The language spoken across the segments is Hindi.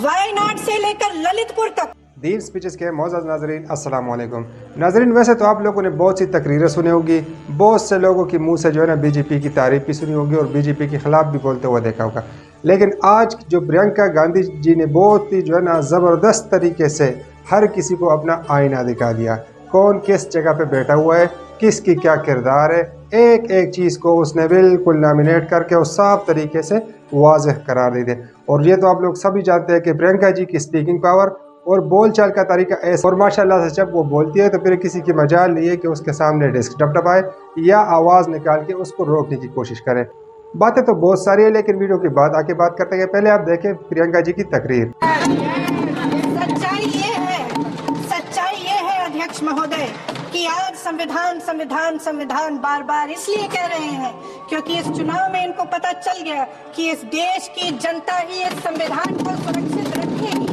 वायनाड से लेकर ललितपुर तक। दीन स्पीचेस के मौजूद नाजरीन अस्सलाम वालेकुम। नाजरीन, वैसे तो आप लोगों ने बहुत सी तकरीरें सुनी होगी, बहुत से लोगों की मुंह से जो है ना बीजेपी की तारीफ भी सुनी होगी और बीजेपी के खिलाफ भी बोलते हुए देखा होगा। लेकिन आज जो प्रियंका गांधी जी ने बहुत ही जो है ना ज़बरदस्त तरीके से हर किसी को अपना आईना दिखा दिया, कौन किस जगह पे बैठा हुआ है, किसकी क्या किरदार है, एक एक चीज़ को उसने बिल्कुल नॉमिनेट करके और साफ तरीके से वाज़ेह करार दे दिया। और ये तो आप लोग सभी जानते हैं कि प्रियंका जी की स्पीकिंग पावर और बोल चाल का तरीका ऐसा, और माशाल्लाह से जब वो बोलती है तो फिर किसी की मजाल नहीं है कि उसके सामने डेस्क टपटपाए या आवाज़ निकाल के उसको रोकने की कोशिश करें। बातें तो बहुत सारी है, लेकिन वीडियो की बात आके बात करते हैं। पहले आप देखें प्रियंका जी की तकरीर। सच्चाई ये है अध्यक्ष महोदय कि आज संविधान संविधान संविधान बार बार इसलिए कह रहे हैं क्योंकि इस चुनाव में इनको पता चल गया कि इस देश की जनता ही इस संविधान को सुरक्षित रखेगी।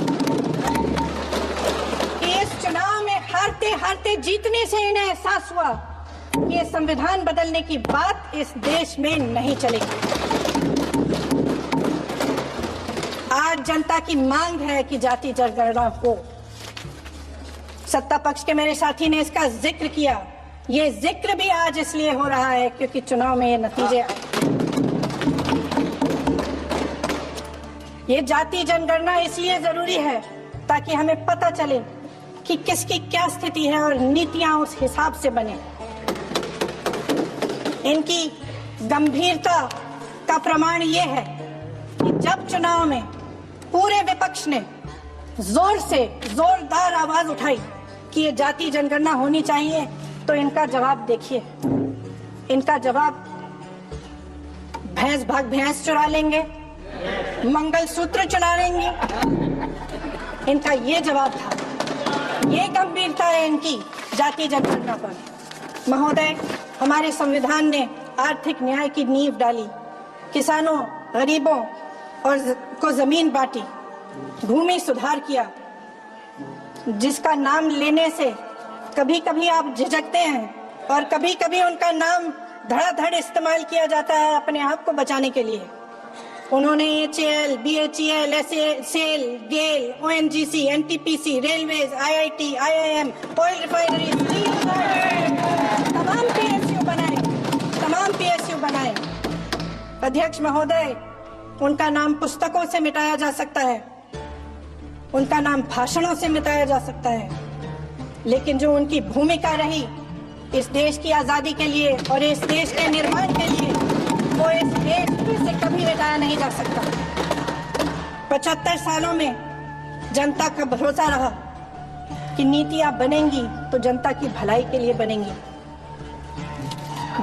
इस चुनाव में हारते हारते जीतने से इन्हें एहसास हुआ कि ये संविधान बदलने की बात इस देश में नहीं चलेगी। आज जनता की मांग है कि जाति जनगणना हो। सत्ता पक्ष के मेरे साथी ने इसका जिक्र किया। ये जिक्र भी आज इसलिए हो रहा है क्योंकि चुनाव में ये नतीजे आए। ये जाति जनगणना इसलिए जरूरी है ताकि हमें पता चले कि किसकी क्या स्थिति है और नीतियां उस हिसाब से बने। इनकी गंभीरता का प्रमाण ये है कि जब चुनाव में पूरे विपक्ष ने जोरदार आवाज उठाई कि ये जाति जनगणना होनी चाहिए, तो इनका जवाब देखिए। इनका जवाब भैंस भाग भैंस चुरा लेंगे, मंगलसूत्र चुरा लेंगे, इनका ये जवाब था। ये गंभीरता है इनकी जाति जनगणना पर। महोदय, हमारे संविधान ने आर्थिक न्याय की नींव डाली, किसानों गरीबों और को जमीन बांटी, भूमि सुधार किया, जिसका नाम लेने से कभी कभी आप झिझकते हैं और कभी कभी उनका नाम धड़ाधड़ इस्तेमाल किया जाता है अपने आप को बचाने के लिए। उन्होंने HAL, BHEL, SAIL, GAIL, ONGC, NTPC, railways, IIT, IIM, oil refinery, तमाम PSU बनाए। अध्यक्ष महोदय, उनका नाम पुस्तकों से मिटाया जा सकता है, उनका नाम भाषणों से मिटाया जा सकता है, लेकिन जो उनकी भूमिका रही इस देश की आजादी के लिए और इस देश के निर्माण के लिए, वो इस देश से कभी मिटाया नहीं जा सकता। 75 सालों में जनता का भरोसा रहा कि नीतियां बनेंगी तो जनता की भलाई के लिए बनेंगी।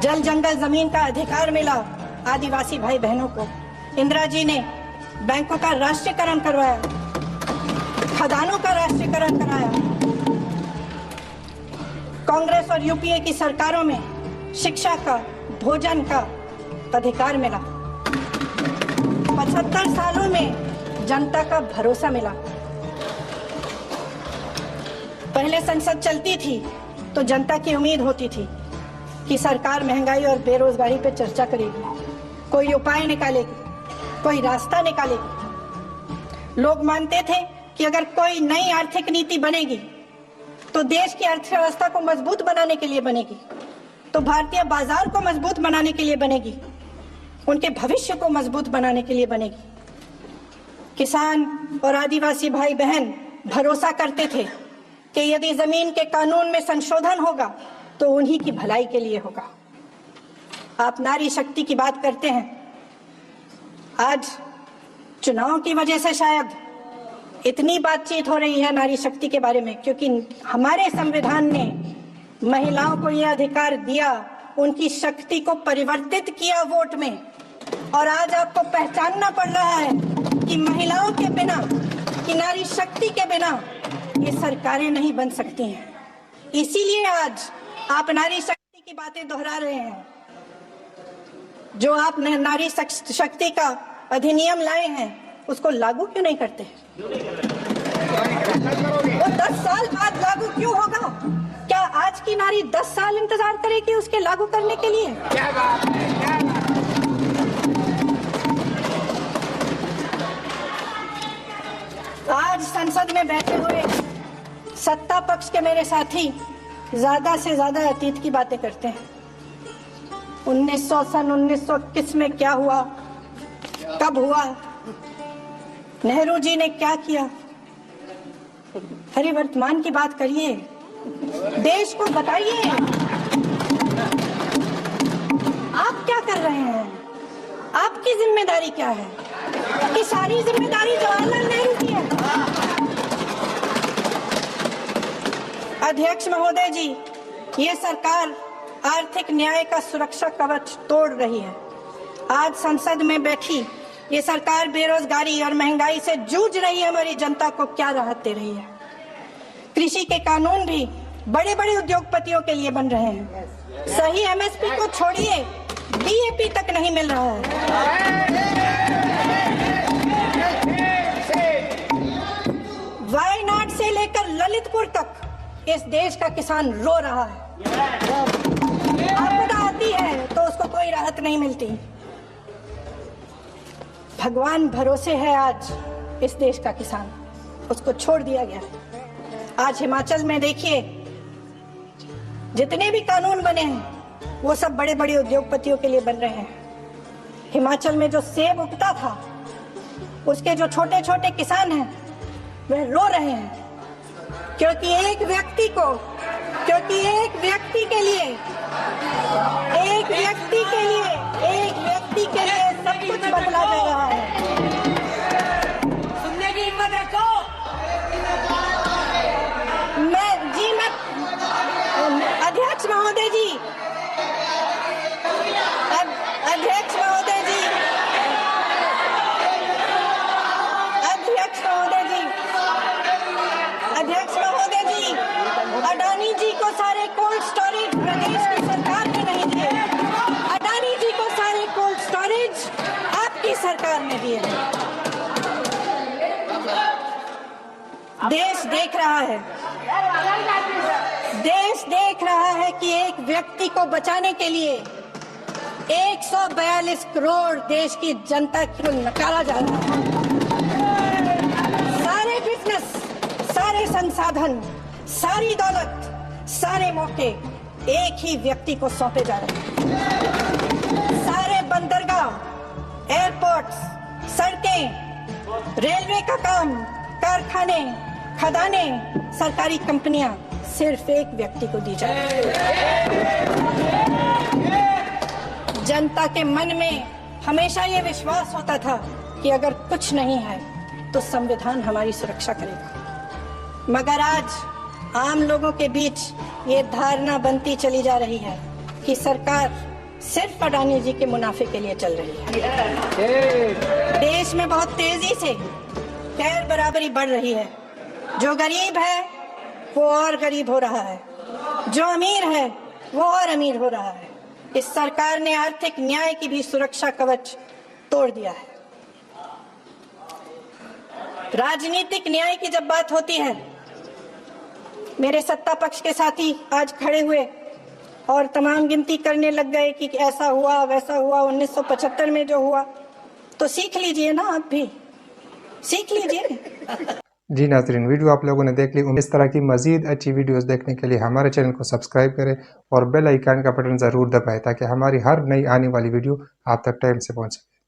जल जंगल जमीन का अधिकार मिला आदिवासी भाई बहनों को। इंदिरा जी ने बैंकों का राष्ट्रीयकरण करवाया, खदानों का राष्ट्रीयकरण कराया। कांग्रेस और यूपीए की सरकारों में शिक्षा का, भोजन का अधिकार मिला। 75 सालों में जनता का भरोसा मिला। पहले संसद चलती थी तो जनता की उम्मीद होती थी कि सरकार महंगाई और बेरोजगारी पर चर्चा करेगी, कोई उपाय निकालेगी, कोई रास्ता निकालेगी। लोग मानते थे कि अगर कोई नई आर्थिक नीति बनेगी तो देश की अर्थव्यवस्था को मजबूत बनाने के लिए बनेगी, तो भारतीय बाजार को मजबूत बनाने के लिए बनेगी, उनके भविष्य को मजबूत बनाने के लिए बनेगी। किसान और आदिवासी भाई बहन भरोसा करते थे कि यदि जमीन के कानून में संशोधन होगा तो उन्हीं की भलाई के लिए होगा। आप नारी शक्ति की बात करते हैं। आज चुनाव की वजह से शायद इतनी बातचीत हो रही है नारी शक्ति के बारे में, क्योंकि हमारे संविधान ने महिलाओं को यह अधिकार दिया, उनकी शक्ति को परिवर्तित किया वोट में। और आज आपको पहचानना पड़ रहा है कि महिलाओं के बिना, कि नारी शक्ति के बिना ये सरकारें नहीं बन सकती हैं। इसीलिए आज आप नारी शक्ति की बातें दोहरा रहे हैं। जो आप नारी शक्ति का अधिनियम लाए हैं उसको लागू क्यों नहीं करते? वो 10 साल बाद लागू क्यों होगा? क्या आज की नारी 10 साल इंतजार करेगी उसके लागू करने के लिए? क्या बात है? संसद में बैठे हुए सत्ता पक्ष के मेरे साथी ज्यादा से ज्यादा अतीत की बातें करते हैं। 1921 में क्या हुआ, कब हुआ, नेहरू जी ने क्या किया। अरे वर्तमान की बात करिए, देश को बताइए आप क्या कर रहे हैं, आपकी जिम्मेदारी क्या है। कि सारी जिम्मेदारी जवाहरलाल नेहरू की है। अध्यक्ष महोदय जी, ये सरकार आर्थिक न्याय का सुरक्षा कवच तोड़ रही है। आज संसद में बैठी ये सरकार बेरोजगारी और महंगाई से जूझ रही है, हमारी जनता को क्या राहत दे रही है। कृषि के कानून भी बड़े बड़े उद्योगपतियों के लिए बन रहे हैं। सही एमएसपी को छोड़िए, डीएपी तक नहीं मिल रहा है। वायनाड से लेकर ललितपुर तक इस देश का किसान रो रहा है। आपदा आती है तो उसको कोई राहत नहीं मिलती। भगवान भरोसे है आज इस देश का किसान, उसको छोड़ दिया गया। आज हिमाचल में देखिए, जितने भी कानून बने हैं वो सब बड़े बड़े उद्योगपतियों के लिए बन रहे हैं। हिमाचल में जो सेब उगता था, उसके जो छोटे छोटे किसान हैं वह रो रहे हैं, क्योंकि एक व्यक्ति के लिए सब कुछ बदला जा रहा है। सुनने की हिम्मत रखो। अध्यक्ष महोदय जी, अडानी जी को सारे कोल्ड स्टोरेज प्रदेश की सरकार ने नहीं दिए। अडानी जी को सारे कोल्ड स्टोरेज आपकी सरकार ने दिए। देश देख रहा है कि एक व्यक्ति को बचाने के लिए 142 करोड़ देश की जनता को नकारा जा रहा है। सारे बिजनेस, सारे संसाधन, सारी दौलत, सारे मौके एक ही व्यक्ति को सौंपे जा रहे हैं। सारे बंदरगाह, एयरपोर्ट्स, सड़कें, रेलवे का काम, कारखाने, खदाने, सरकारी कंपनियां सिर्फ एक व्यक्ति को दी जा रही है। जनता के मन में हमेशा ये विश्वास होता था कि अगर कुछ नहीं है तो संविधान हमारी सुरक्षा करेगा, मगर आज आम लोगों के बीच ये धारणा बनती चली जा रही है कि सरकार सिर्फ अडानी जी के मुनाफे के लिए चल रही है। देश में बहुत तेजी से गैर बराबरी बढ़ रही है। जो गरीब है वो और गरीब हो रहा है, जो अमीर है वो और अमीर हो रहा है। इस सरकार ने आर्थिक न्याय की भी सुरक्षा कवच तोड़ दिया है। राजनीतिक न्याय की जब बात होती है, मेरे सत्ता पक्ष के साथी आज खड़े हुए और तमाम गिनती करने लग गए कि ऐसा हुआ वैसा हुआ 1975 में जो हुआ, तो सीख लीजिए ना, आप भी सीख लीजिए। जी नाज़रीन, वीडियो आप लोगों ने देख ली। इस तरह की मज़ीद अच्छी वीडियोस देखने के लिए हमारे चैनल को सब्सक्राइब करें और बेल आइकन का बटन ज़रूर दबाएं ताकि हमारी हर नई आने वाली वीडियो आप तक टाइम से पहुंचे।